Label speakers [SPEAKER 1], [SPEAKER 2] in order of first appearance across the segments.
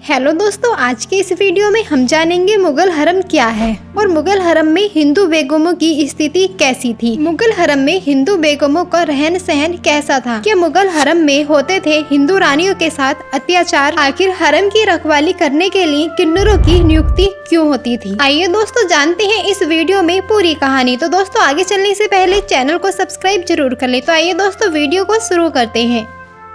[SPEAKER 1] Hello दोस्तों, आज के इस वीडियो में हम जानेंगे मुगल हरम क्या है और मुगल हरम में हिंदू बेगमों की स्थिति कैसी थी। मुगल हरम में हिंदू बेगमों का रहन सहन कैसा था। क्या मुगल हरम में होते थे हिंदू रानियों के साथ अत्याचार। आखिर हरम की रखवाली करने के लिए किन्नरों की नियुक्ति क्यों होती थी। आइए दोस्तों जानते हैं इस वीडियो में पूरी कहानी। तो दोस्तों आगे चलने से पहले चैनल को सब्सक्राइब जरूर कर ले। तो आइए दोस्तों वीडियो को शुरू करते हैं।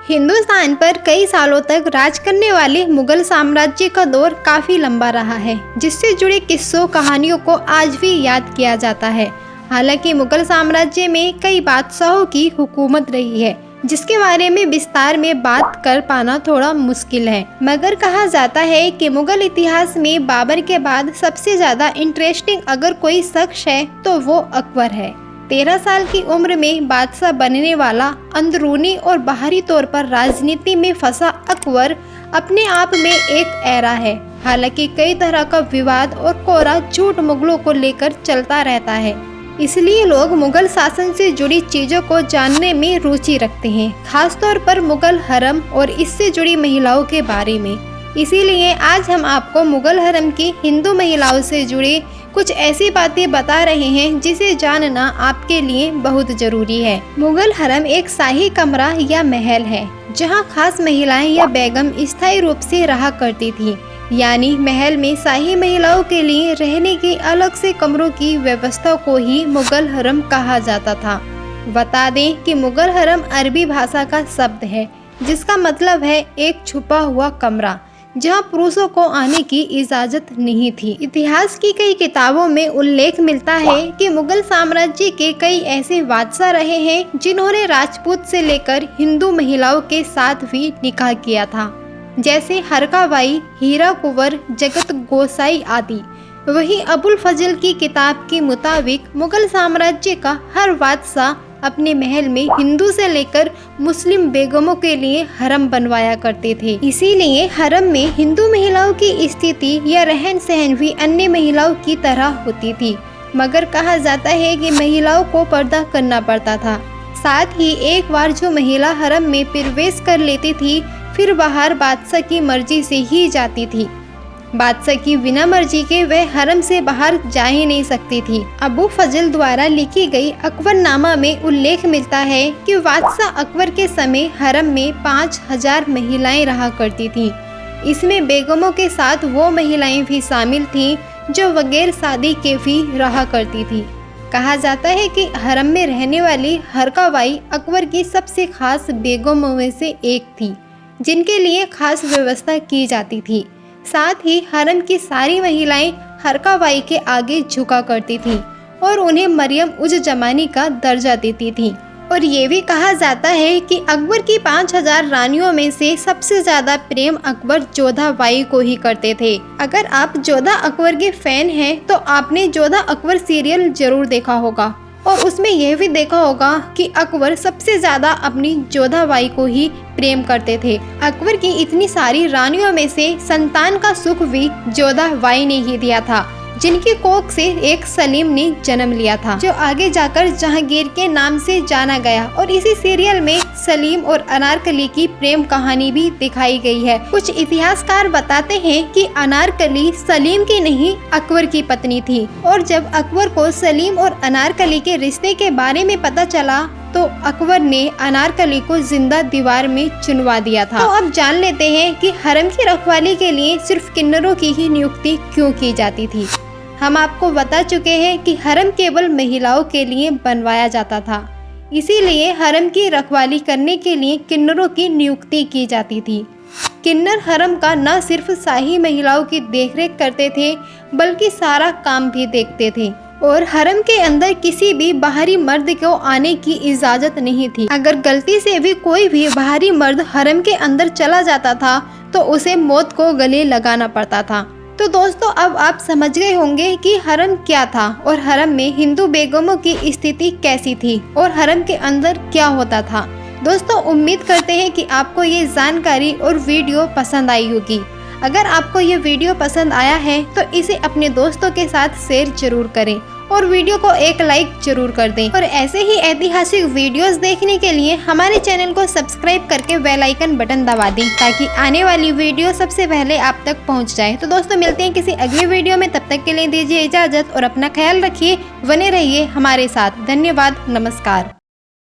[SPEAKER 1] हिंदुस्तान पर कई सालों तक राज करने वाले मुगल साम्राज्य का दौर काफी लंबा रहा है, जिससे जुड़े किस्सों कहानियों को आज भी याद किया जाता है। हालांकि मुगल साम्राज्य में कई बादशाहों की हुकूमत रही है, जिसके बारे में विस्तार में बात कर पाना थोड़ा मुश्किल है। मगर कहा जाता है कि मुगल इतिहास में बाबर के बाद सबसे ज्यादा इंटरेस्टिंग अगर कोई शख्स है तो वो अकबर है। 13 साल की उम्र में बादशाह बनने वाला, अंदरूनी और बाहरी तौर पर राजनीति में फंसा अकबर अपने आप में एक एरा है। हालांकि कई तरह का विवाद और कोरा झूठ मुगलों को लेकर चलता रहता है, इसलिए लोग मुगल शासन से जुड़ी चीजों को जानने में रुचि रखते हैं, खासतौर पर मुगल हरम और इससे जुड़ी महिलाओं के बारे में। इसीलिए आज हम आपको मुगल हरम की हिंदू महिलाओं से जुड़ी कुछ ऐसी बातें बता रहे हैं जिसे जानना आपके लिए बहुत जरूरी है। मुगल हरम एक शाही कमरा या महल है, जहां खास महिलाएं या बेगम स्थायी रूप से रहा करती थी। यानी महल में शाही महिलाओं के लिए रहने के अलग से कमरों की व्यवस्था को ही मुगल हरम कहा जाता था। बता दें कि मुगल हरम अरबी भाषा का शब्द है, जिसका मतलब है एक छुपा हुआ कमरा, जहां पुरुषों को आने की इजाजत नहीं थी। इतिहास की कई किताबों में उल्लेख मिलता है कि मुगल साम्राज्य के कई ऐसे बादशाह रहे हैं जिन्होंने राजपूत से लेकर हिंदू महिलाओं के साथ भी निकाह किया था, जैसे हरका बाई, हीरा कुंवर, जगत गोसाई आदि। वहीं अबुल फजल की किताब के मुताबिक मुगल साम्राज्य का हर बादशाह अपने महल में हिंदू से लेकर मुस्लिम बेगमों के लिए हरम बनवाया करते थे। इसीलिए हरम में हिंदू महिलाओं की स्थिति या रहन सहन भी अन्य महिलाओं की तरह होती थी, मगर कहा जाता है कि महिलाओं को पर्दा करना पड़ता था। साथ ही एक बार जो महिला हरम में प्रवेश कर लेती थी, फिर बाहर बादशाह की मर्जी से ही जाती थी। बादशाह की बिना मर्जी के वह हरम से बाहर जा ही नहीं सकती थी। अबू फजल द्वारा लिखी गई अकबरनामा में उल्लेख मिलता है कि बादशाह अकबर के समय हरम में 5000 महिलाएं रहा करती थीं। इसमें बेगमों के साथ वो महिलाएं भी शामिल थीं जो बगैर शादी के भी रहा करती थी। कहा जाता है कि हरम में रहने वाली हरका बाई अकबर की सबसे खास बेगमों में से एक थी, जिनके लिए खास व्यवस्था की जाती थी। साथ ही हरम की सारी महिलाएं हरका बाई के आगे झुका करती थीं और उन्हें मरियम उज जमानी का दर्जा देती थीं। और ये भी कहा जाता है कि अकबर की 5000 रानियों में से सबसे ज्यादा प्रेम अकबर जोधा बाई को ही करते थे। अगर आप जोधा अकबर के फैन हैं तो आपने जोधा अकबर सीरियल जरूर देखा होगा और उसमें यह भी देखा होगा कि अकबर सबसे ज्यादा अपनी जोधा बाई को ही प्रेम करते थे। अकबर की इतनी सारी रानियों में से संतान का सुख भी जोधा बाई ने ही दिया था, जिनकी कोख से एक सलीम ने जन्म लिया था, जो आगे जाकर जहांगीर के नाम से जाना गया। और इसी सीरियल में सलीम और अनारकली की प्रेम कहानी भी दिखाई गई है। कुछ इतिहासकार बताते हैं कि अनारकली सलीम की नहीं अकबर की पत्नी थी, और जब अकबर को सलीम और अनारकली के रिश्ते के बारे में पता चला तो अकबर ने अनारकली को जिंदा दीवार में चुनवा दिया था। तो अब जान लेते हैं कि हरम की रखवाली के लिए सिर्फ किन्नरों की ही नियुक्ति क्यों की जाती थी। हम आपको बता चुके हैं कि हरम केवल महिलाओं के लिए बनवाया जाता था, इसीलिए हरम की रखवाली करने के लिए किन्नरों की नियुक्ति की जाती थी। किन्नर हरम का न सिर्फ शाही महिलाओं की देखरेख करते थे, बल्कि सारा काम भी देखते थे। और हरम के अंदर किसी भी बाहरी मर्द को आने की इजाजत नहीं थी। अगर गलती से भी कोई भी बाहरी मर्द हरम के अंदर चला जाता था तो उसे मौत को गले लगाना पड़ता था। तो दोस्तों अब आप समझ गए होंगे कि हरम क्या था और हरम में हिंदू बेगमों की स्थिति कैसी थी और हरम के अंदर क्या होता था। दोस्तों उम्मीद करते हैं कि आपको ये जानकारी और वीडियो पसंद आई होगी। अगर आपको ये वीडियो पसंद आया है तो इसे अपने दोस्तों के साथ शेयर जरूर करें और वीडियो को एक लाइक जरूर कर दें। और ऐसे ही ऐतिहासिक वीडियोस देखने के लिए हमारे चैनल को सब्सक्राइब करके बेल आइकन बटन दबा दें ताकि आने वाली वीडियो सबसे पहले आप तक पहुंच जाए। तो दोस्तों मिलते हैं किसी अगली वीडियो में, तब तक के लिए दीजिए इजाजत और अपना ख्याल रखिए, बने रहिए हमारे साथ। धन्यवाद, नमस्कार।